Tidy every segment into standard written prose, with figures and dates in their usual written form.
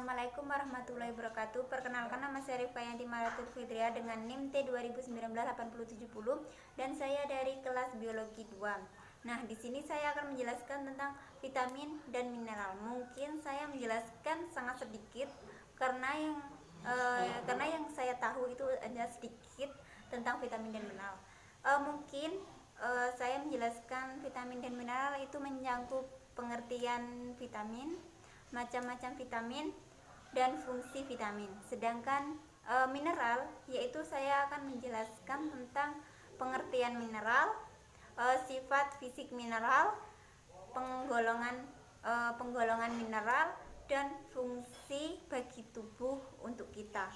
Assalamualaikum warahmatullahi wabarakatuh. Perkenalkan, nama saya Riffayanti Maratul Fitria dengan NIM T 2019-8070 dan saya dari kelas biologi 2. Nah, di sini saya akan menjelaskan tentang vitamin dan mineral. Mungkin saya menjelaskan sangat sedikit karena yang saya tahu itu hanya sedikit tentang vitamin dan mineral. Saya menjelaskan vitamin dan mineral itu menyangkut pengertian vitamin, macam-macam vitamin dan fungsi vitamin. Sedangkan mineral, yaitu saya akan menjelaskan tentang pengertian mineral, sifat fisik mineral, penggolongan mineral dan fungsi bagi tubuh untuk kita.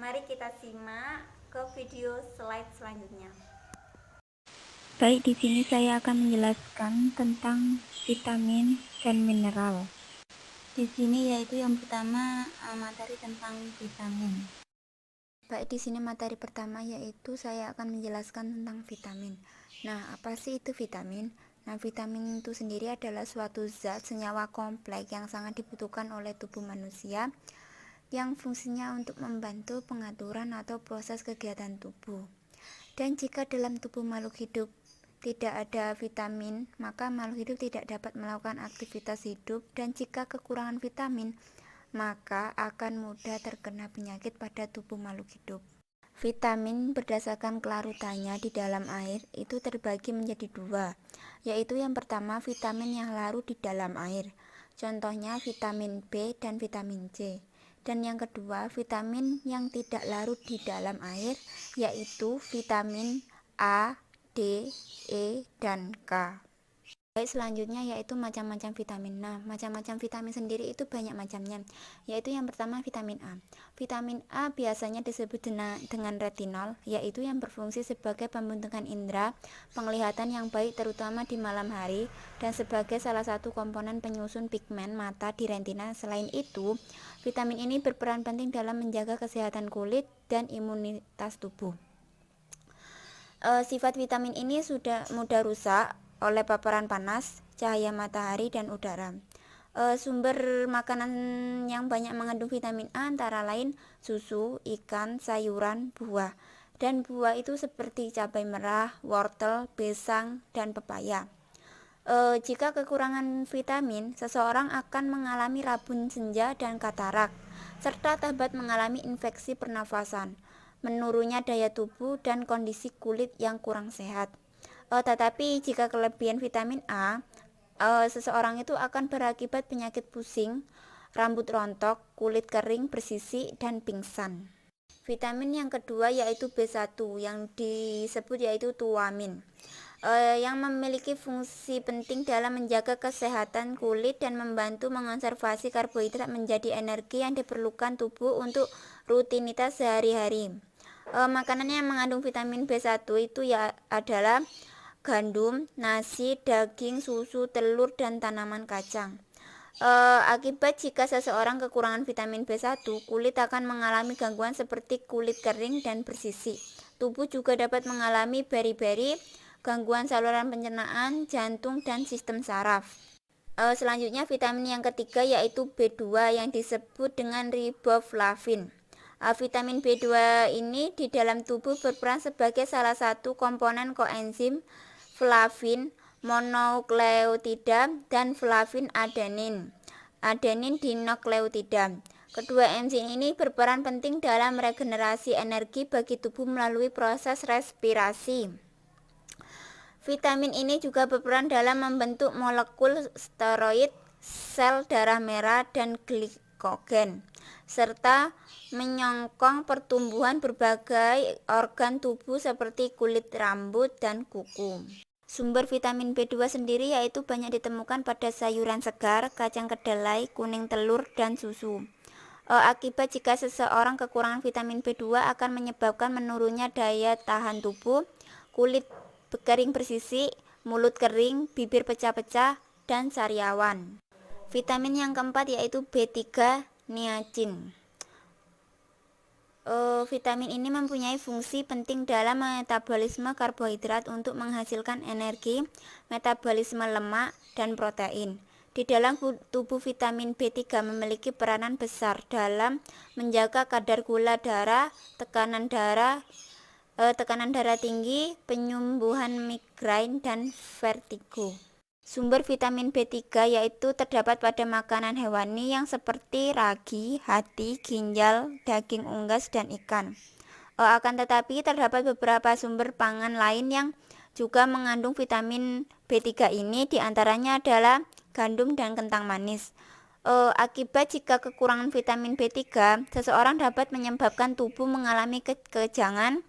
Mari kita simak ke video slide selanjutnya. Baik, di sini saya akan menjelaskan tentang vitamin dan mineral. Di sini yaitu yang pertama materi tentang vitamin. Baik, di sini materi pertama yaitu saya akan menjelaskan tentang vitamin. Nah, apa sih itu vitamin? Nah, vitamin itu sendiri adalah suatu zat senyawa kompleks yang sangat dibutuhkan oleh tubuh manusia yang fungsinya untuk membantu pengaturan atau proses kegiatan tubuh. Dan jika dalam tubuh makhluk hidup tidak ada vitamin, maka makhluk hidup tidak dapat melakukan aktivitas hidup, dan jika kekurangan vitamin, maka akan mudah terkena penyakit pada tubuh makhluk hidup. Vitamin berdasarkan kelarutannya di dalam air itu terbagi menjadi dua, yaitu yang pertama vitamin yang larut di dalam air, contohnya vitamin B dan vitamin C. Dan yang kedua, vitamin yang tidak larut di dalam air, yaitu vitamin A, D, E, dan K. Baik, selanjutnya yaitu macam-macam vitamin. Nah, macam-macam vitamin sendiri itu banyak macamnya, yaitu yang pertama vitamin A. Vitamin A biasanya disebut dengan retinol, yaitu yang berfungsi sebagai pembentukan indera penglihatan yang baik terutama di malam hari dan sebagai salah satu komponen penyusun pigmen mata di retina. Selain itu, vitamin ini berperan penting dalam menjaga kesehatan kulit dan imunitas tubuh. Sifat vitamin ini sudah mudah rusak oleh paparan panas, cahaya matahari, dan udara. Sumber makanan yang banyak mengandung vitamin A antara lain susu, ikan, sayuran, buah. Dan buah itu seperti cabai merah, wortel, pisang, dan pepaya. Jika kekurangan vitamin, seseorang akan mengalami rabun senja dan katarak, serta dapat mengalami infeksi pernafasan, menurunnya daya tubuh, dan kondisi kulit yang kurang sehat. Tetapi jika kelebihan vitamin A, seseorang itu akan berakibat penyakit pusing, rambut rontok, kulit kering, bersisik, dan pingsan. Vitamin yang kedua yaitu B1 yang disebut yaitu tuamin, yang memiliki fungsi penting dalam menjaga kesehatan kulit dan membantu mengonservasi karbohidrat menjadi energi yang diperlukan tubuh untuk rutinitas sehari-hari. Makanan yang mengandung vitamin B1 itu ya adalah gandum, nasi, daging, susu, telur, dan tanaman kacang. Akibat jika seseorang kekurangan vitamin B1, kulit akan mengalami gangguan seperti kulit kering dan bersisik. Tubuh juga dapat mengalami beri-beri, gangguan saluran pencernaan, jantung, dan sistem saraf. Selanjutnya vitamin yang ketiga yaitu B2 yang disebut dengan riboflavin. Vitamin B2 ini di dalam tubuh berperan sebagai salah satu komponen koenzim flavin monokleotida dan flavin adenin dinokleotida. Kedua enzim ini berperan penting dalam regenerasi energi bagi tubuh melalui proses respirasi. Vitamin ini juga berperan dalam membentuk molekul steroid, sel darah merah, dan glikogen, serta menyokong pertumbuhan berbagai organ tubuh seperti kulit, rambut, dan kuku. Sumber vitamin B2 sendiri yaitu banyak ditemukan pada sayuran segar, kacang kedelai, kuning telur, dan susu. Akibat jika seseorang kekurangan vitamin B2 akan menyebabkan menurunnya daya tahan tubuh, kulit kering bersisik, mulut kering, bibir pecah-pecah, dan sariawan. Vitamin yang keempat yaitu B3 niacin. Vitamin ini mempunyai fungsi penting dalam metabolisme karbohidrat untuk menghasilkan energi, metabolisme lemak, dan protein. Di dalam tubuh vitamin B3 memiliki peranan besar dalam menjaga kadar gula darah, tekanan darah tinggi, penyembuhan migrain dan vertigo. Sumber vitamin B3 yaitu terdapat pada makanan hewani yang seperti ragi, hati, ginjal, daging unggas, dan ikan. Akan tetapi terdapat beberapa sumber pangan lain yang juga mengandung vitamin B3 ini, diantaranya adalah gandum dan kentang manis. Akibat jika kekurangan vitamin B3, seseorang dapat menyebabkan tubuh mengalami kekejangan,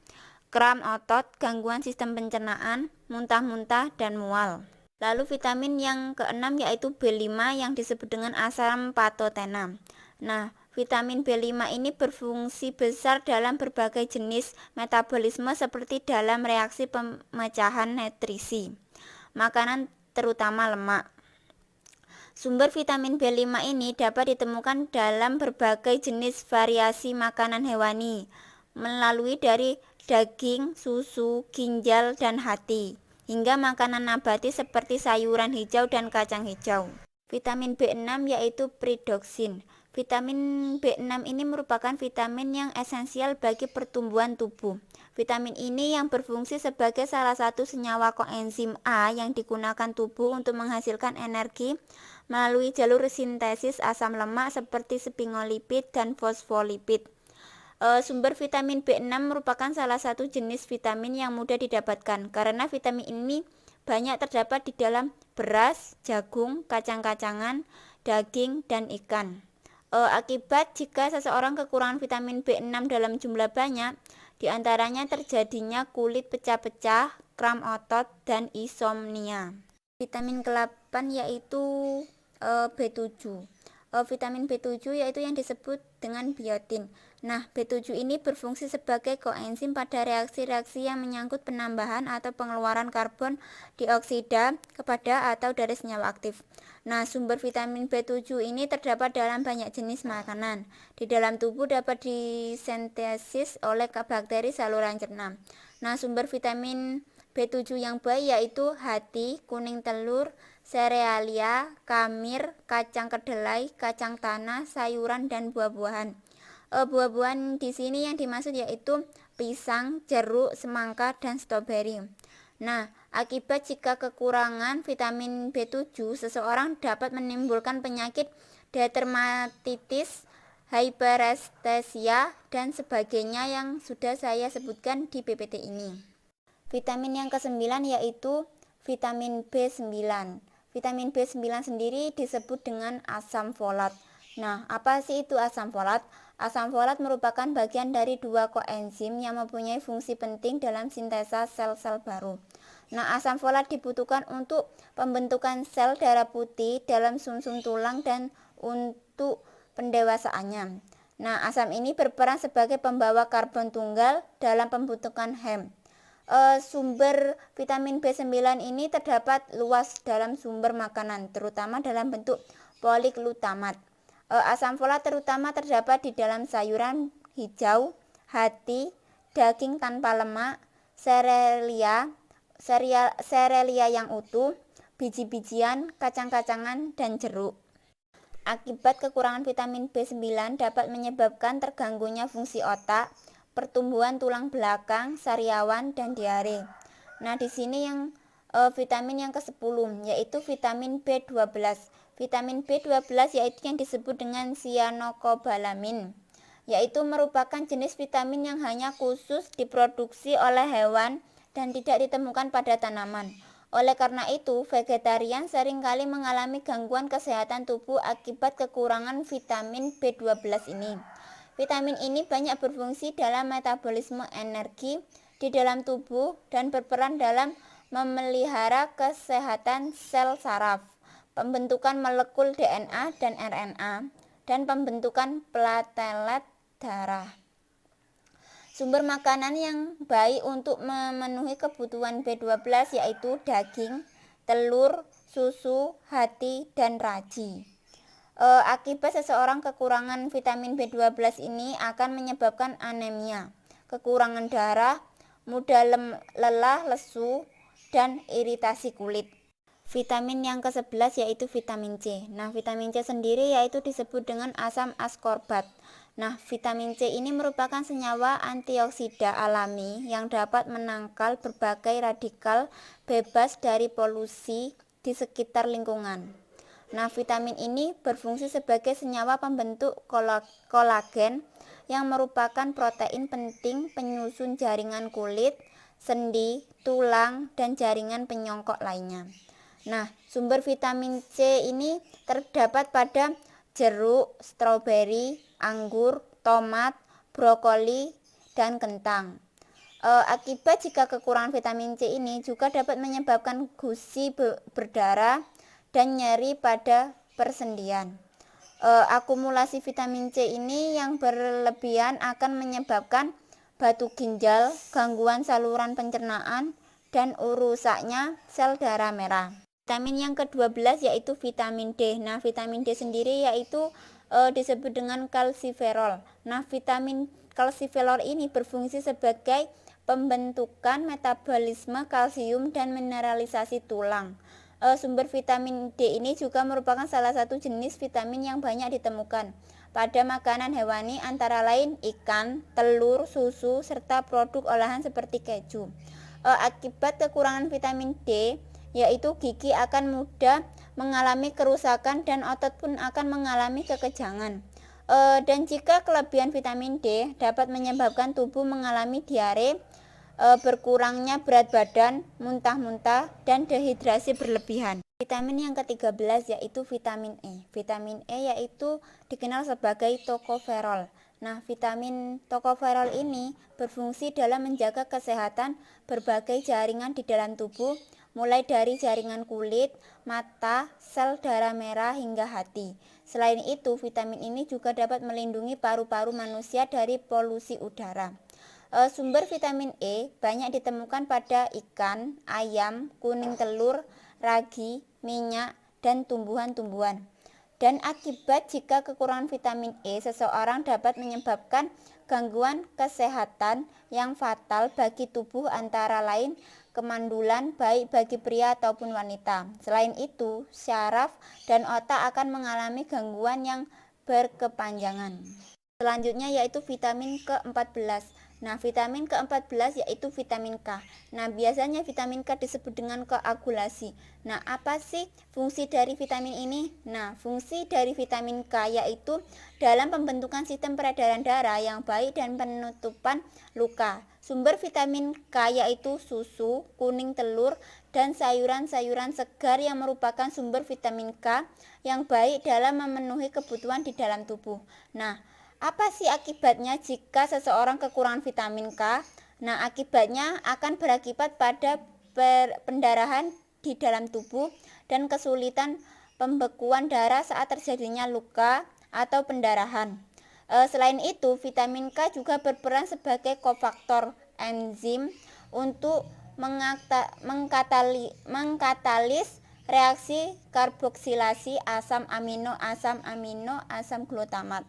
kram otot, gangguan sistem pencernaan, muntah-muntah, dan mual. Lalu vitamin yang keenam yaitu B5 yang disebut dengan asam patotena. Nah, vitamin B5 ini berfungsi besar dalam berbagai jenis metabolisme seperti dalam reaksi pemecahan nutrisi makanan terutama lemak. Sumber vitamin B5 ini dapat ditemukan dalam berbagai jenis variasi makanan hewani melalui dari daging, susu, ginjal, dan hati hingga makanan nabati seperti sayuran hijau dan kacang hijau. Vitamin B6 yaitu pyridoxine. Vitamin B6 ini merupakan vitamin yang esensial bagi pertumbuhan tubuh. Vitamin ini yang berfungsi sebagai salah satu senyawa koenzim A yang digunakan tubuh untuk menghasilkan energi melalui jalur sintesis asam lemak seperti sphingolipid dan fosfolipid. Sumber vitamin B6 merupakan salah satu jenis vitamin yang mudah didapatkan karena vitamin ini banyak terdapat di dalam beras, jagung, kacang-kacangan, daging, dan ikan. Akibat jika seseorang kekurangan vitamin B6 dalam jumlah banyak, diantaranya terjadinya kulit pecah-pecah, kram otot, dan insomnia. Vitamin ke-8 yaitu B7. Vitamin B7 yaitu yang disebut dengan biotin. Nah, B7 ini berfungsi sebagai koenzim pada reaksi-reaksi yang menyangkut penambahan atau pengeluaran karbon dioksida kepada atau dari senyawa aktif. Nah, sumber vitamin B7 ini terdapat dalam banyak jenis makanan. Di dalam tubuh dapat disintesis oleh bakteri saluran cerna. Nah, sumber vitamin B7 yang baik yaitu hati, kuning telur, serealia, kamir, kacang kedelai, kacang tanah, sayuran, dan buah-buahan. Buah-buahan di sini yang dimaksud yaitu pisang, jeruk, semangka, dan stroberi. Nah, akibat jika kekurangan vitamin B7, seseorang dapat menimbulkan penyakit dermatitis, hiperestesia, dan sebagainya yang sudah saya sebutkan di PPT ini. Vitamin yang ke-9 yaitu vitamin B9. Vitamin B9 sendiri disebut dengan asam folat. Nah, apa sih itu asam folat? Asam folat merupakan bagian dari dua koenzim yang mempunyai fungsi penting dalam sintesa sel-sel baru. Nah, asam folat dibutuhkan untuk pembentukan sel darah putih dalam sumsum tulang dan untuk pendewasaannya. Nah, asam ini berperan sebagai pembawa karbon tunggal dalam pembentukan heme. Sumber vitamin B9 ini terdapat luas dalam sumber makanan, terutama dalam bentuk poliglutamat. Asam folat terutama terdapat di dalam sayuran hijau, hati, daging tanpa lemak, serealia yang utuh, biji-bijian, kacang-kacangan, dan jeruk. Akibat kekurangan vitamin B9 dapat menyebabkan terganggunya fungsi otak, pertumbuhan tulang belakang, sariawan, dan diare. Nah, di sini yang vitamin yang ke-10 yaitu vitamin B12. Vitamin B12 yaitu yang disebut dengan cyanocobalamin, yaitu merupakan jenis vitamin yang hanya khusus diproduksi oleh hewan dan tidak ditemukan pada tanaman. Oleh karena itu, vegetarian seringkali mengalami gangguan kesehatan tubuh akibat kekurangan vitamin B12 ini. Vitamin ini banyak berfungsi dalam metabolisme energi di dalam tubuh dan berperan dalam memelihara kesehatan sel saraf, pembentukan molekul DNA dan RNA, dan pembentukan platelet darah. Sumber makanan yang baik untuk memenuhi kebutuhan B12 yaitu daging, telur, susu, hati, dan ragi. Akibat seseorang kekurangan vitamin B12 ini akan menyebabkan anemia, kekurangan darah, mudah lelah, lesu, dan iritasi kulit. Vitamin yang ke-11 yaitu vitamin C. Nah, vitamin C sendiri yaitu disebut dengan asam askorbat. Nah, vitamin C ini merupakan senyawa antioksida alami yang dapat menangkal berbagai radikal bebas dari polusi di sekitar lingkungan. Nah, vitamin ini berfungsi sebagai senyawa pembentuk kolagen yang merupakan protein penting penyusun jaringan kulit, sendi, tulang, dan jaringan penyongkok lainnya. Nah, sumber vitamin C ini terdapat pada jeruk, stroberi, anggur, tomat, brokoli, dan kentang. Akibat jika kekurangan vitamin C ini juga dapat menyebabkan gusi berdarah dan nyeri pada persendian. Akumulasi vitamin C ini yang berlebihan akan menyebabkan batu ginjal, gangguan saluran pencernaan, dan rusaknya sel darah merah. Vitamin yang ke-12 yaitu vitamin D. Nah, vitamin D sendiri yaitu disebut dengan kalsiferol. Nah, vitamin kalsiferol ini berfungsi sebagai pembentukan metabolisme kalsium dan mineralisasi tulang. Sumber vitamin D ini juga merupakan salah satu jenis vitamin yang banyak ditemukan pada makanan hewani antara lain ikan, telur, susu, serta produk olahan seperti keju. Akibat kekurangan vitamin D, yaitu gigi akan mudah mengalami kerusakan dan otot pun akan mengalami kekejangan. Dan jika kelebihan vitamin D dapat menyebabkan tubuh mengalami diare, berkurangnya berat badan, muntah-muntah, dan dehidrasi berlebihan. Vitamin yang ke-13 yaitu vitamin E. Vitamin E yaitu dikenal sebagai tokoferol. Nah, vitamin tokoferol ini berfungsi dalam menjaga kesehatan berbagai jaringan di dalam tubuh, mulai dari jaringan kulit, mata, sel darah merah hingga hati. Selain itu, vitamin ini juga dapat melindungi paru-paru manusia dari polusi udara. Sumber vitamin E banyak ditemukan pada ikan, ayam, kuning telur, ragi, minyak, dan tumbuhan-tumbuhan. Dan akibat jika kekurangan vitamin E, seseorang dapat menyebabkan gangguan kesehatan yang fatal bagi tubuh antara lain kemandulan baik bagi pria ataupun wanita. Selain itu, syaraf dan otak akan mengalami gangguan yang berkepanjangan. Selanjutnya yaitu vitamin ke-14. Nah, vitamin ke-14 yaitu vitamin K. Nah, biasanya vitamin K disebut dengan koagulasi. Nah, apa sih fungsi dari vitamin ini? Nah, fungsi dari vitamin K yaitu dalam pembentukan sistem peredaran darah yang baik dan penutupan luka. Sumber vitamin K yaitu susu, kuning telur, dan sayuran-sayuran segar yang merupakan sumber vitamin K yang baik dalam memenuhi kebutuhan di dalam tubuh. Nah, apa sih akibatnya jika seseorang kekurangan vitamin K? Nah, akibatnya akan berakibat pada pendarahan di dalam tubuh dan kesulitan pembekuan darah saat terjadinya luka atau pendarahan. Selain itu, vitamin K juga berperan sebagai kofaktor enzim untuk mengkatalis reaksi karboksilasi asam amino, asam glutamat.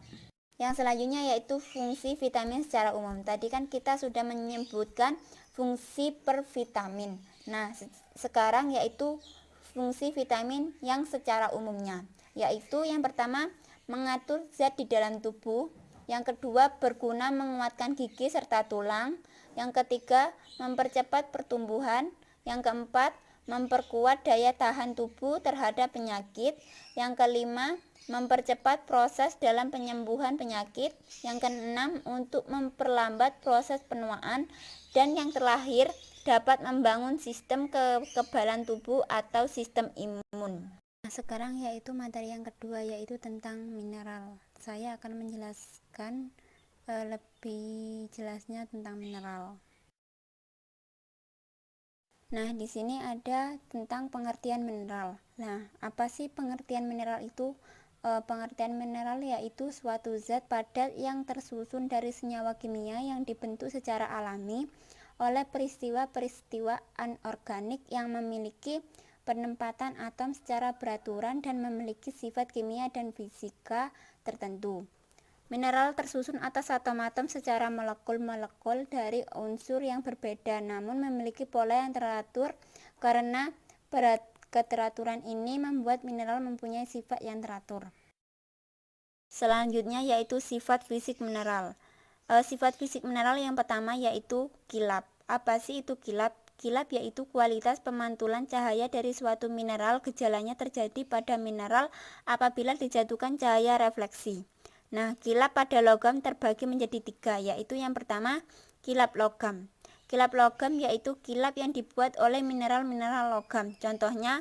Yang selanjutnya yaitu fungsi vitamin secara umum. Tadi kan kita sudah menyebutkan fungsi per vitamin. Nah, sekarang yaitu fungsi vitamin yang secara umumnya. Yaitu yang pertama, mengatur zat di dalam tubuh. Yang kedua, berguna menguatkan gigi serta tulang. Yang ketiga, mempercepat pertumbuhan. Yang keempat, memperkuat daya tahan tubuh terhadap penyakit. Yang kelima, mempercepat proses dalam penyembuhan penyakit. Yang keenam, untuk memperlambat proses penuaan. Dan yang terakhir, dapat membangun sistem kekebalan tubuh atau sistem imun. Nah, sekarang yaitu materi yang kedua yaitu tentang mineral. Saya akan menjelaskan lebih jelasnya tentang mineral. Nah, di sini ada tentang pengertian mineral. Nah, apa sih pengertian mineral itu? Pengertian mineral yaitu suatu zat padat yang tersusun dari senyawa kimia yang dibentuk secara alami oleh peristiwa-peristiwa anorganik yang memiliki penempatan atom secara beraturan dan memiliki sifat kimia dan fisika tertentu. Mineral tersusun atas atom-atom secara molekul-molekul dari unsur yang berbeda namun memiliki pola yang teratur Keteraturan ini membuat mineral mempunyai sifat yang teratur. Selanjutnya yaitu sifat fisik mineral. Sifat fisik mineral yang pertama yaitu kilap. Apa sih itu kilap? Kilap yaitu kualitas pemantulan cahaya dari suatu mineral. Gejalanya terjadi pada mineral apabila dijatuhkan cahaya refleksi. Nah, kilap pada logam terbagi menjadi 3, yaitu yang pertama kilap logam. Kilap logam yaitu kilap yang dibuat oleh mineral-mineral logam. Contohnya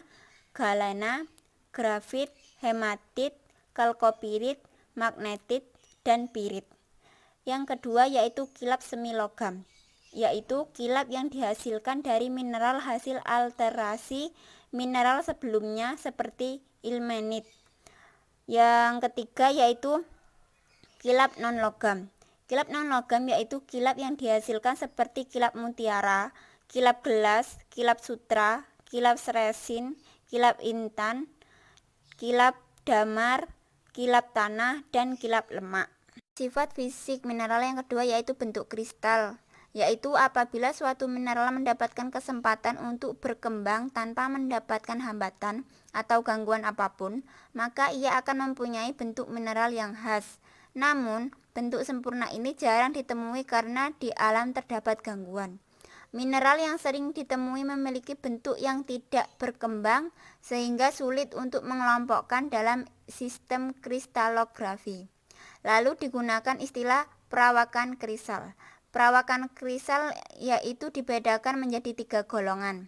galena, grafit, hematit, kalkopirit, magnetit, dan pirit. Yang kedua yaitu kilap semi logam, yaitu kilap yang dihasilkan dari mineral hasil alterasi mineral sebelumnya seperti ilmenit. Yang ketiga yaitu kilap non logam. Kilap non logam yaitu kilap yang dihasilkan seperti kilap mutiara, kilap gelas, kilap sutra, kilap resin, kilap intan, kilap damar, kilap tanah, dan kilap lemak. Sifat fisik mineral yang kedua yaitu bentuk kristal, yaitu apabila suatu mineral mendapatkan kesempatan untuk berkembang tanpa mendapatkan hambatan atau gangguan apapun, maka ia akan mempunyai bentuk mineral yang khas. Namun, bentuk sempurna ini jarang ditemui karena di alam terdapat gangguan. Mineral yang sering ditemui memiliki bentuk yang tidak berkembang sehingga sulit untuk mengelompokkan dalam sistem kristalografi. Lalu digunakan istilah perawakan kristal. Perawakan kristal yaitu dibedakan menjadi 3 golongan,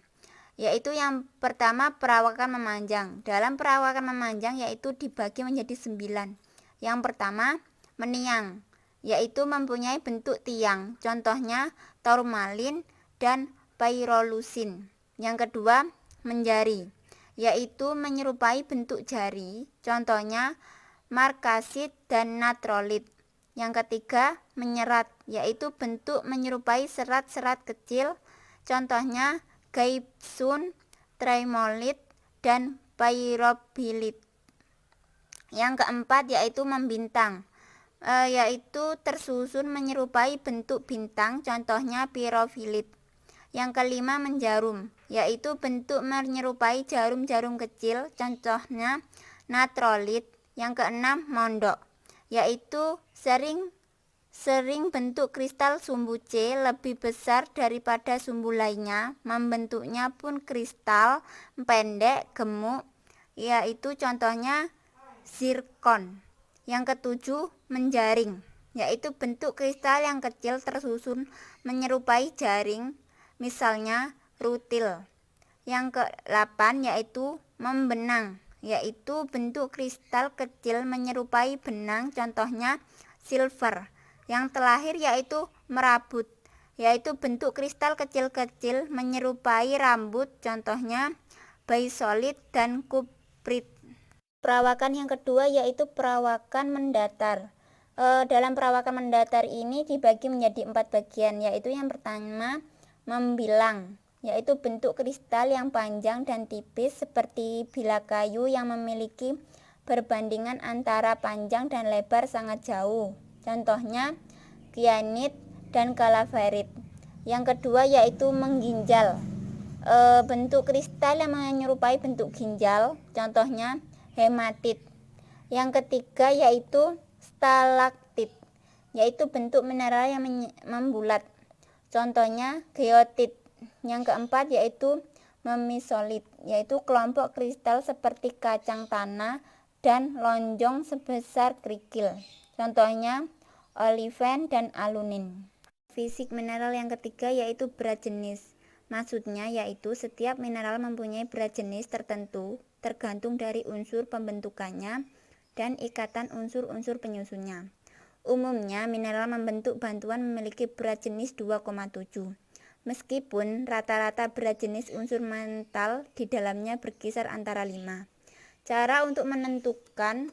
yaitu yang pertama perawakan memanjang. Dalam perawakan memanjang yaitu dibagi menjadi 9. Yang pertama meniang, yaitu mempunyai bentuk tiang, contohnya tourmalin dan pyrolusin. Yang kedua menjari, yaitu menyerupai bentuk jari, contohnya markasit dan natrolit. Yang ketiga menyerat, yaitu bentuk menyerupai serat-serat kecil, contohnya gypsum, trimolit, dan pyrobilit. Yang keempat yaitu membintang, yaitu tersusun menyerupai bentuk bintang, contohnya pirofilit. Yang kelima menjarum, yaitu bentuk menyerupai jarum-jarum kecil, contohnya natrolit. Yang keenam mondok, yaitu sering bentuk kristal sumbu C lebih besar daripada sumbu lainnya, membentuknya pun kristal pendek gemuk, yaitu contohnya zirkon. Yang ketujuh menjaring, yaitu bentuk kristal yang kecil tersusun menyerupai jaring, misalnya rutil. Yang ke-8 yaitu membenang, yaitu bentuk kristal kecil menyerupai benang, contohnya silver. Yang terakhir yaitu merabut, yaitu bentuk kristal kecil-kecil menyerupai rambut, contohnya baisolit dan kuprit. Perawakan yang kedua yaitu perawakan mendatar. Dalam perawakan mendatar ini dibagi menjadi 4 bagian, yaitu yang pertama membilang, yaitu bentuk kristal yang panjang dan tipis seperti bilah kayu yang memiliki perbandingan antara panjang dan lebar sangat jauh, contohnya kyanit dan kalaverit. Yang kedua yaitu mengginjal, bentuk kristal yang menyerupai bentuk ginjal, contohnya hematit. Yang ketiga yaitu stalaktit, yaitu bentuk mineral yang membulat, contohnya geotit. Yang keempat yaitu memisolit, yaitu kelompok kristal seperti kacang tanah dan lonjong sebesar kerikil, contohnya oliven dan alunin. Fisik mineral yang ketiga yaitu berat jenis. Maksudnya yaitu setiap mineral mempunyai berat jenis tertentu tergantung dari unsur pembentukannya dan ikatan unsur-unsur penyusunnya. Umumnya mineral membentuk bantuan memiliki berat jenis 2,7. Meskipun rata-rata berat jenis unsur mental di dalamnya berkisar antara 5. Cara untuk menentukan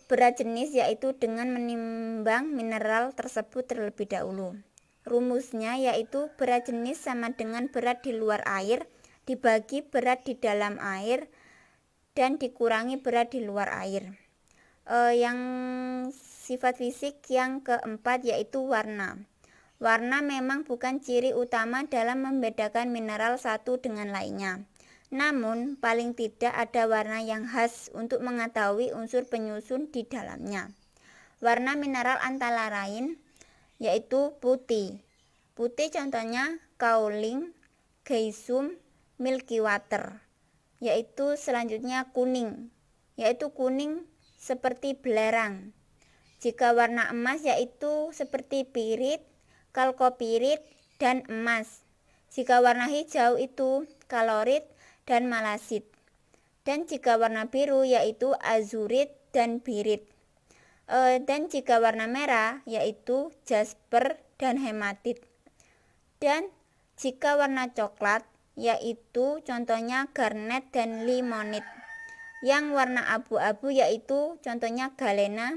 berat jenis yaitu dengan menimbang mineral tersebut terlebih dahulu. Rumusnya yaitu berat jenis sama dengan berat di luar air dibagi berat di dalam air dan dikurangi berat di luar air. Yang sifat fisik yang keempat yaitu warna. Warna memang bukan ciri utama dalam membedakan mineral satu dengan lainnya. Namun, paling tidak ada warna yang khas untuk mengetahui unsur penyusun di dalamnya. Warna mineral antara lain yaitu putih. Putih contohnya kaolin, gypsum, milky water. Yaitu selanjutnya kuning, yaitu kuning seperti belerang. Jika warna emas yaitu seperti pirit, kalkopirit, dan emas. Jika warna hijau itu kalorit dan malasit. Dan jika warna biru yaitu azurit dan birit. Dan jika warna merah yaitu jasper dan hematit. Dan jika warna coklat yaitu contohnya garnet dan limonit. Yang warna abu-abu yaitu contohnya galena.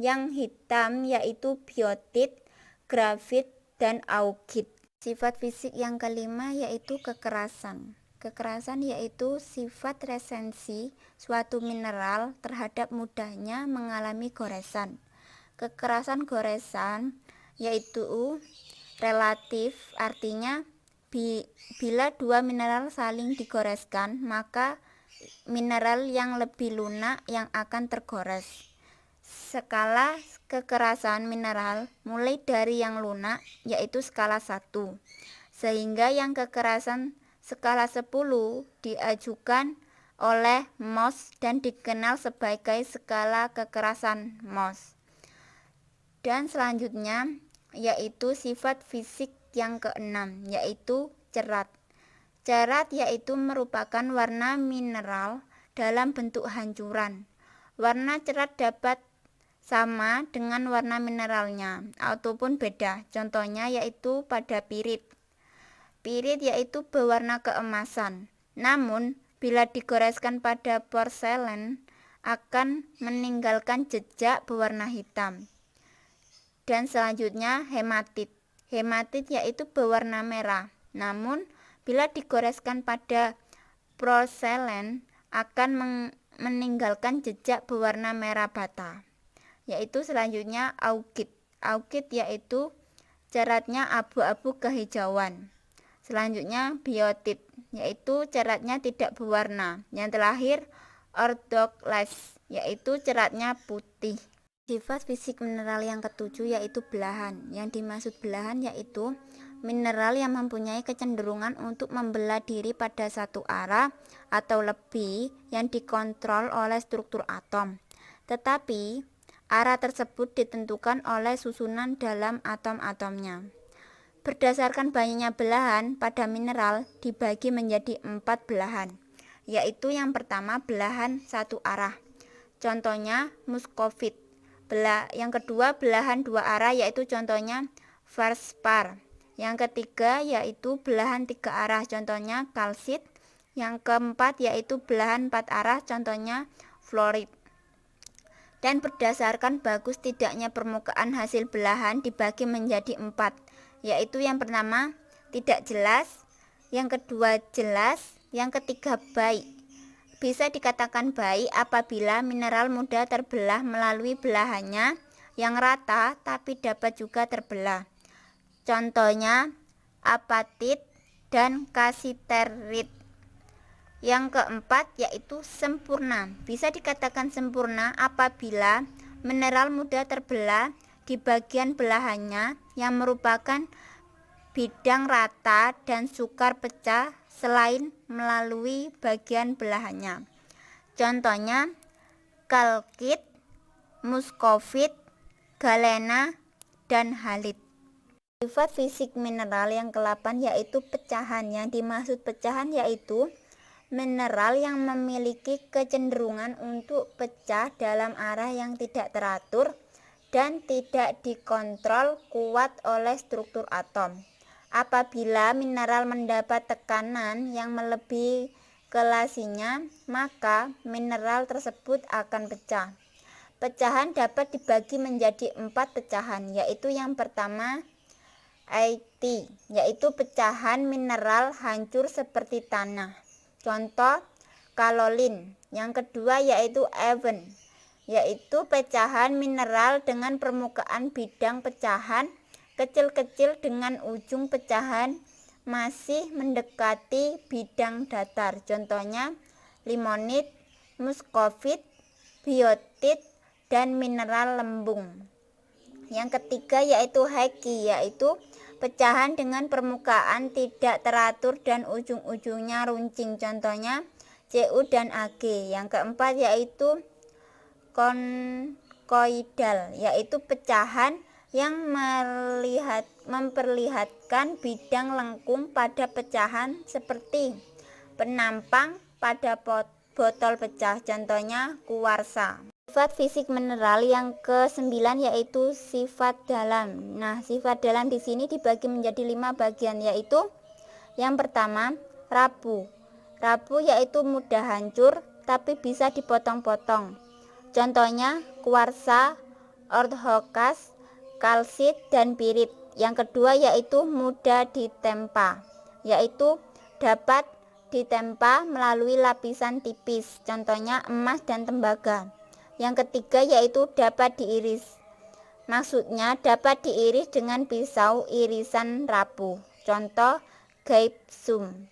Yang hitam yaitu biotit, grafit, dan augit. Sifat fisik yang kelima yaitu kekerasan. Kekerasan yaitu sifat resensi suatu mineral terhadap mudahnya mengalami goresan. Kekerasan goresan yaitu relatif, artinya bila dua mineral saling digoreskan, maka mineral yang lebih lunak yang akan tergores. Skala kekerasan mineral mulai dari yang lunak yaitu skala 1, sehingga yang kekerasan skala 10 diajukan oleh Mohs dan dikenal sebagai skala kekerasan Mohs. Dan selanjutnya yaitu sifat fisik yang keenam yaitu cerat. Cerat yaitu merupakan warna mineral dalam bentuk hancuran. Warna cerat dapat sama dengan warna mineralnya ataupun beda. Contohnya yaitu pada pirit. Pirit yaitu berwarna keemasan. Namun bila digoreskan pada porselen akan meninggalkan jejak berwarna hitam. Dan selanjutnya hematit. Hematit yaitu berwarna merah. Namun bila digoreskan pada porselen akan meninggalkan jejak berwarna merah bata. Yaitu selanjutnya augit. Augit yaitu ceratnya abu-abu kehijauan. Selanjutnya biotit, yaitu ceratnya tidak berwarna. Yang terakhir ordoklase, yaitu ceratnya putih. Sifat fisik mineral yang ketujuh yaitu belahan. Yang dimaksud belahan yaitu mineral yang mempunyai kecenderungan untuk membelah diri pada satu arah atau lebih yang dikontrol oleh struktur atom. Tetapi arah tersebut ditentukan oleh susunan dalam atom-atomnya. Berdasarkan banyaknya belahan pada mineral dibagi menjadi 4 belahan, yaitu yang pertama belahan satu arah. Contohnya muskovit. Yang kedua belahan dua arah yaitu contohnya feldspar. Yang ketiga yaitu belahan 3 arah, contohnya kalsit. Yang keempat yaitu belahan 4 arah, contohnya fluorit. Dan berdasarkan bagus tidaknya permukaan hasil belahan dibagi menjadi 4, yaitu yang pertama tidak jelas, yang kedua jelas, yang ketiga baik. Bisa dikatakan baik apabila mineral mudah terbelah melalui belahannya yang rata tapi dapat juga terbelah. Contohnya apatit dan kasiterit. Yang keempat yaitu sempurna. Bisa dikatakan sempurna apabila mineral mudah terbelah di bagian belahannya yang merupakan bidang rata dan sukar pecah selain melalui bagian belahannya. Contohnya kalkit, muskovit, galena, dan halit. Sifat fisik mineral yang ke-8 yaitu pecahan. Yang dimaksud pecahan yaitu mineral yang memiliki kecenderungan untuk pecah dalam arah yang tidak teratur dan tidak dikontrol kuat oleh struktur atom. Apabila mineral mendapat tekanan yang melebihi kelasinya, maka mineral tersebut akan pecah. Pecahan dapat dibagi menjadi 4 pecahan, yaitu yang pertama IT, yaitu pecahan mineral hancur seperti tanah. Contoh kalolin. Yang kedua yaitu even, yaitu pecahan mineral dengan permukaan bidang pecahan kecil-kecil dengan ujung pecahan masih mendekati bidang datar. Contohnya limonit, muskovit, biotit, dan mineral lembung. Yang ketiga yaitu heki, yaitu pecahan dengan permukaan tidak teratur dan ujung-ujungnya runcing. Contohnya Cu dan Ag. Yang keempat yaitu konkoidal, yaitu pecahan yang memperlihatkan bidang lengkung pada pecahan seperti penampang pada botol pecah. Contohnya kuarsa. Sifat fisik mineral yang ke-9 yaitu sifat dalam. Nah, sifat dalam di sini dibagi menjadi 5 bagian, yaitu yang pertama rapuh. Rapuh yaitu mudah hancur tapi bisa dipotong-potong. Contohnya kuarsa, orthokas, kalsit, dan pirit. Yang kedua yaitu mudah ditempa, yaitu dapat ditempa melalui lapisan tipis. Contohnya emas dan tembaga. Yang ketiga yaitu dapat diiris. Maksudnya dapat diiris dengan pisau irisan rapuh. Contoh gypsum.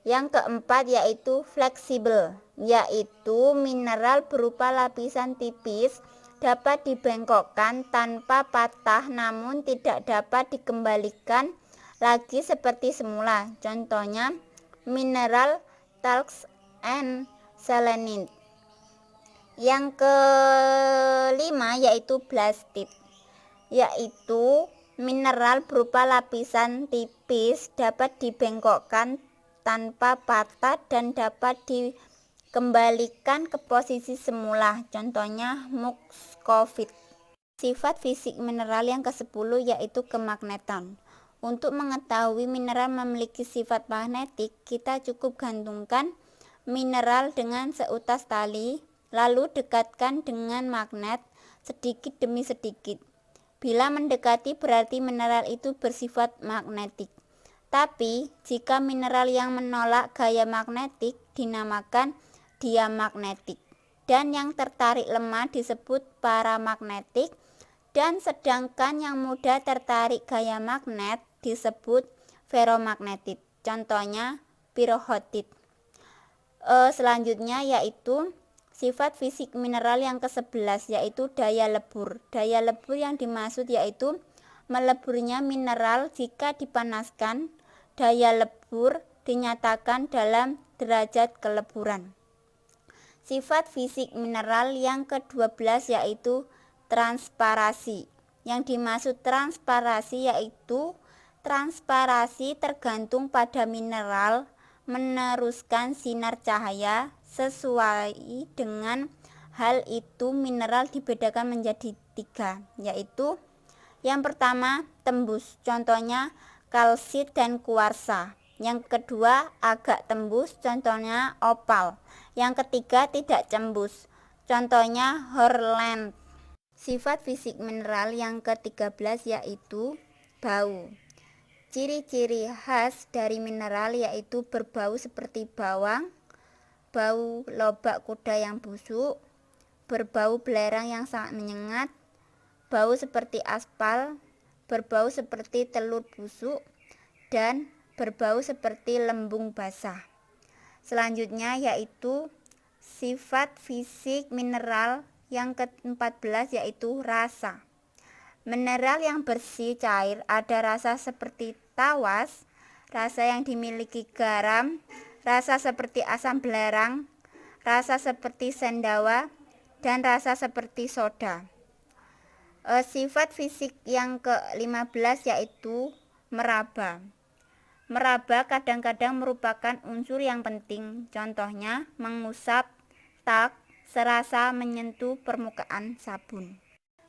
Yang keempat yaitu fleksibel, yaitu mineral berupa lapisan tipis dapat dibengkokkan tanpa patah namun tidak dapat dikembalikan lagi seperti semula. Contohnya mineral talc and selenite. Yang kelima yaitu blastit, yaitu mineral berupa lapisan tipis dapat dibengkokkan tanpa patah dan dapat dikembalikan ke posisi semula. Contohnya muskovit. Sifat fisik mineral yang ke-10 yaitu kemagnetan. Untuk mengetahui mineral memiliki sifat magnetik, kita cukup gantungkan mineral dengan seutas tali, lalu dekatkan dengan magnet sedikit demi sedikit. Bila mendekati berarti mineral itu bersifat magnetik. Tapi jika mineral yang menolak gaya magnetik dinamakan diamagnetik. Dan yang tertarik lemah disebut paramagnetik. Dan sedangkan yang mudah tertarik gaya magnet disebut ferromagnetik. Contohnya pirohotit. Selanjutnya yaitu sifat fisik mineral yang ke-11 yaitu daya lebur. Daya lebur yang dimaksud yaitu meleburnya mineral jika dipanaskan. Daya lebur dinyatakan dalam derajat keleburan. Sifat fisik mineral yang ke-12 yaitu transparasi. Yang dimaksud transparasi yaitu transparasi tergantung pada mineral meneruskan sinar cahaya. Sesuai dengan hal itu mineral dibedakan menjadi 3, yaitu yang pertama tembus, contohnya kalsit dan kuarsa. Yang kedua agak tembus, contohnya opal. Yang ketiga tidak tembus, contohnya horland. Sifat fisik mineral yang ke-13 yaitu bau. Ciri-ciri khas dari mineral yaitu berbau seperti bawang, bau lobak kuda yang busuk, berbau belerang yang sangat menyengat, bau seperti aspal, berbau seperti telur busuk, dan berbau seperti lembung basah. Selanjutnya yaitu sifat fisik mineral yang ke-14 yaitu rasa. Mineral yang bersih cair ada rasa seperti tawas, rasa yang dimiliki garam, rasa seperti asam belerang, rasa seperti sendawa, dan rasa seperti soda. Sifat fisik yang ke-15 yaitu meraba. Meraba kadang-kadang merupakan unsur yang penting, contohnya mengusap, tak, serasa menyentuh permukaan sabun.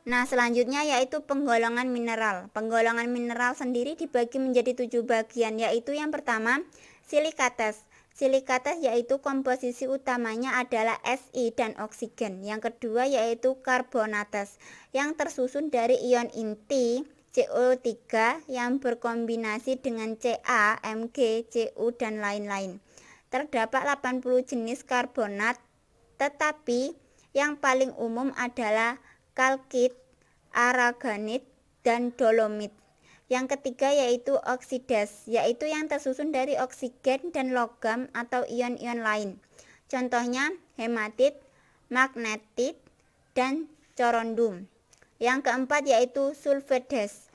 Nah, selanjutnya yaitu penggolongan mineral. Penggolongan mineral sendiri dibagi menjadi 7 bagian, yaitu yang pertama silikates. Silikates yaitu komposisi utamanya adalah Si dan oksigen. Yang kedua yaitu karbonates yang tersusun dari ion inti CO3 yang berkombinasi dengan Ca, Mg, Cu, dan lain-lain. Terdapat 80 jenis karbonat, tetapi yang paling umum adalah kalkit, aragonit, dan dolomit. Yang ketiga yaitu oksidas, yaitu yang tersusun dari oksigen dan logam atau ion-ion lain. Contohnya hematit, magnetit, dan corundum. Yang keempat yaitu sulfades,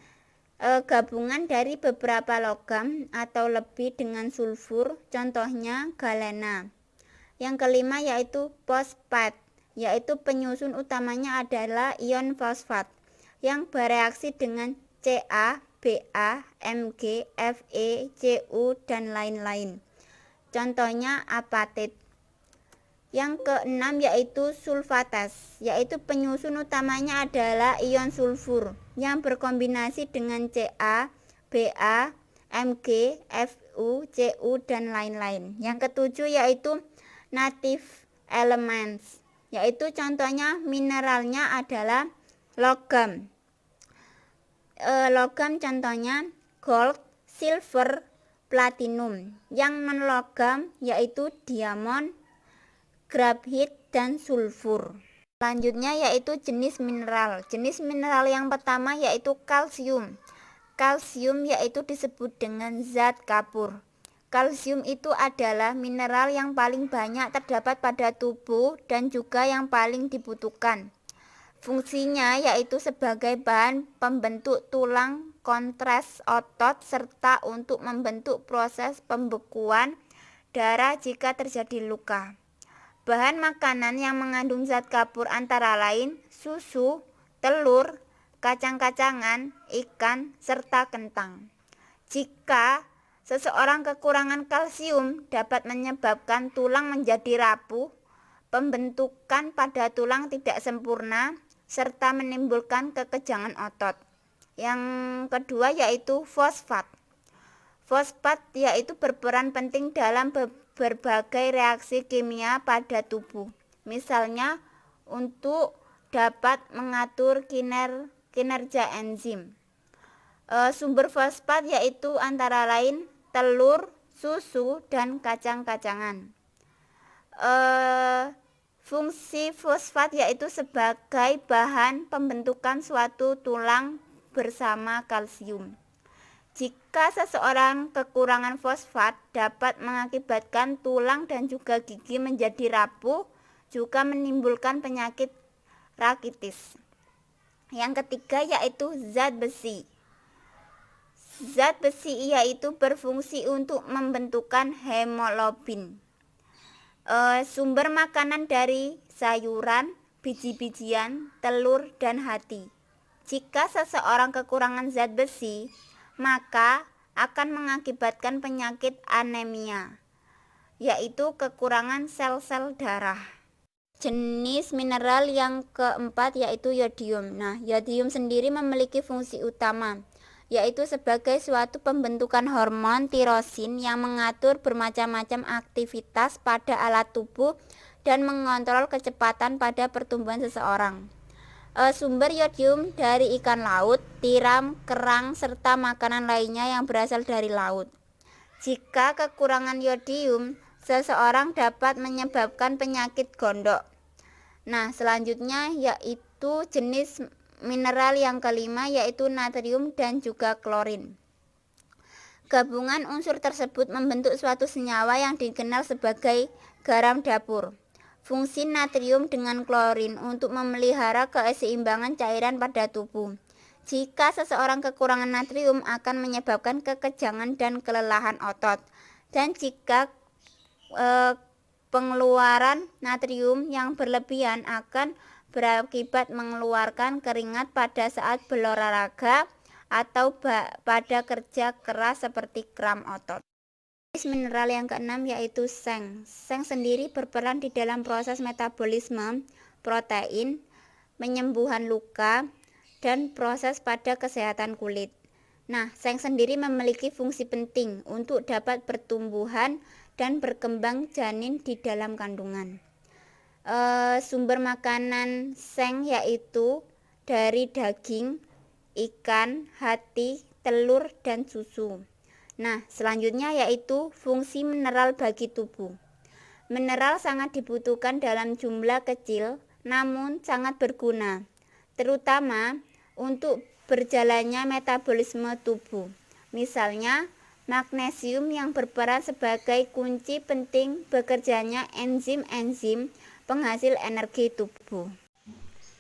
gabungan dari beberapa logam atau lebih dengan sulfur, contohnya galena. Yang kelima yaitu fosfat, yaitu penyusun utamanya adalah ion fosfat yang bereaksi dengan Ca, Ba, Mg, Fe, Cu, dan lain-lain. Contohnya apatit. Yang keenam yaitu sulfatas, yaitu penyusun utamanya adalah ion sulfur yang berkombinasi dengan Ca, Ba, Mg, Fu, Cu, dan lain-lain. Yang ketujuh yaitu native elements, yaitu contohnya mineralnya adalah logam. Logam contohnya gold, silver, platinum. Yang non-logam yaitu diamond, grafit, dan sulfur. Selanjutnya yaitu jenis mineral. Jenis mineral yang pertama yaitu kalsium. Kalsium yaitu disebut dengan zat kapur. Kalsium itu adalah mineral yang paling banyak terdapat pada tubuh dan juga yang paling dibutuhkan. Fungsinya yaitu sebagai bahan pembentuk tulang, kontras otot, serta untuk membentuk proses pembekuan darah jika terjadi luka. Bahan makanan yang mengandung zat kapur antara lain susu, telur, kacang-kacangan, ikan, serta kentang. Jika seseorang kekurangan kalsium dapat menyebabkan tulang menjadi rapuh, pembentukan pada tulang tidak sempurna, serta menimbulkan kekejangan otot. Yang kedua yaitu fosfat. Fosfat yaitu berperan penting dalam berbagai reaksi kimia pada tubuh. Misalnya untuk dapat mengatur kinerja enzim. Sumber fosfat yaitu antara lain telur, susu, dan kacang-kacangan. Fungsi fosfat yaitu sebagai bahan pembentukan suatu tulang bersama kalsium. Jika seseorang kekurangan fosfat dapat mengakibatkan tulang dan juga gigi menjadi rapuh, juga menimbulkan penyakit rakitis. Yang ketiga yaitu zat besi. Zat besi yaitu berfungsi untuk membentukkan hemoglobin. Sumber makanan dari sayuran, biji-bijian, telur, dan hati. Jika seseorang kekurangan zat besi, maka akan mengakibatkan penyakit anemia, yaitu kekurangan sel-sel darah. Jenis mineral yang keempat yaitu yodium. Nah, yodium sendiri memiliki fungsi utama, yaitu sebagai suatu pembentukan hormon tirosin yang mengatur bermacam-macam aktivitas pada alat tubuh dan mengontrol kecepatan pada pertumbuhan seseorang. Sumber yodium dari ikan laut, tiram, kerang, serta makanan lainnya yang berasal dari laut. Jika kekurangan yodium, seseorang dapat menyebabkan penyakit gondok. Nah, selanjutnya yaitu jenis mineral yang kelima yaitu natrium dan juga klorin. Gabungan unsur tersebut membentuk suatu senyawa yang dikenal sebagai garam dapur. Fungsi natrium dengan klorin untuk memelihara keseimbangan cairan pada tubuh. Jika seseorang kekurangan natrium akan menyebabkan kekejangan dan kelelahan otot. Dan jika pengeluaran natrium yang berlebihan akan berakibat mengeluarkan keringat pada saat berolahraga atau pada kerja keras seperti kram otot. Jenis mineral yang keenam yaitu seng. Seng sendiri berperan di dalam proses metabolisme protein, penyembuhan luka, dan proses pada kesehatan kulit. Nah, seng sendiri memiliki fungsi penting untuk dapat pertumbuhan dan berkembang janin di dalam kandungan. Sumber makanan seng yaitu dari daging, ikan, hati, telur, dan susu. Nah, selanjutnya yaitu fungsi mineral bagi tubuh. Mineral sangat dibutuhkan dalam jumlah kecil, namun sangat berguna, terutama untuk berjalannya metabolisme tubuh. Misalnya, magnesium yang berperan sebagai kunci penting bekerjanya enzim-enzim penghasil energi tubuh.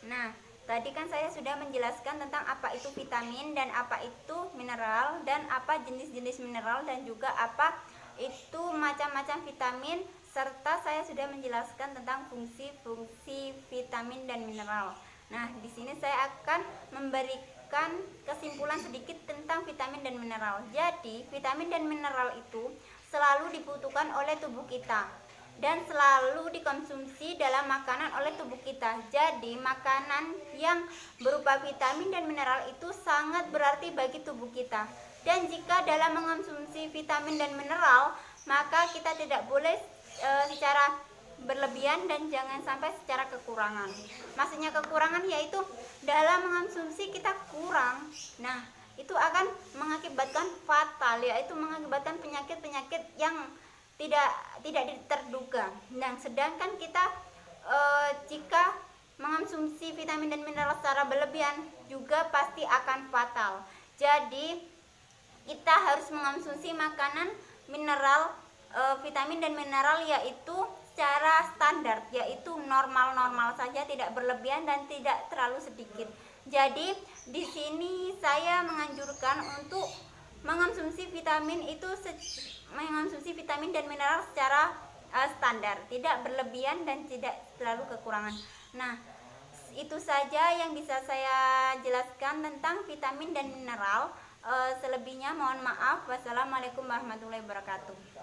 Nah, tadi kan saya sudah menjelaskan tentang apa itu vitamin dan apa itu mineral dan apa jenis-jenis mineral dan juga apa itu macam-macam vitamin, serta saya sudah menjelaskan tentang fungsi-fungsi vitamin dan mineral. Nah, di sini saya akan memberikan kesimpulan sedikit tentang vitamin dan mineral. Jadi, vitamin dan mineral itu selalu dibutuhkan oleh tubuh kita dan selalu dikonsumsi dalam makanan oleh tubuh kita. Jadi, makanan yang berupa vitamin dan mineral itu sangat berarti bagi tubuh kita. Dan jika dalam mengonsumsi vitamin dan mineral, maka kita tidak boleh secara berlebihan dan jangan sampai secara kekurangan. Maksudnya kekurangan yaitu dalam mengonsumsi kita kurang. Nah, itu akan mengakibatkan fatal, yaitu mengakibatkan penyakit-penyakit yang tidak terduga. Nah, sedangkan kita jika mengonsumsi vitamin dan mineral secara berlebihan juga pasti akan fatal. Jadi kita harus mengonsumsi makanan mineral, vitamin dan mineral yaitu secara standar, yaitu normal-normal saja, tidak berlebihan dan tidak terlalu sedikit. Jadi di sini saya menganjurkan untuk mengonsumsi vitamin dan mineral secara standar, tidak berlebihan dan tidak terlalu kekurangan. Nah, itu saja yang bisa saya jelaskan tentang vitamin dan mineral. Selebihnya mohon maaf. Wassalamualaikum warahmatullahi wabarakatuh.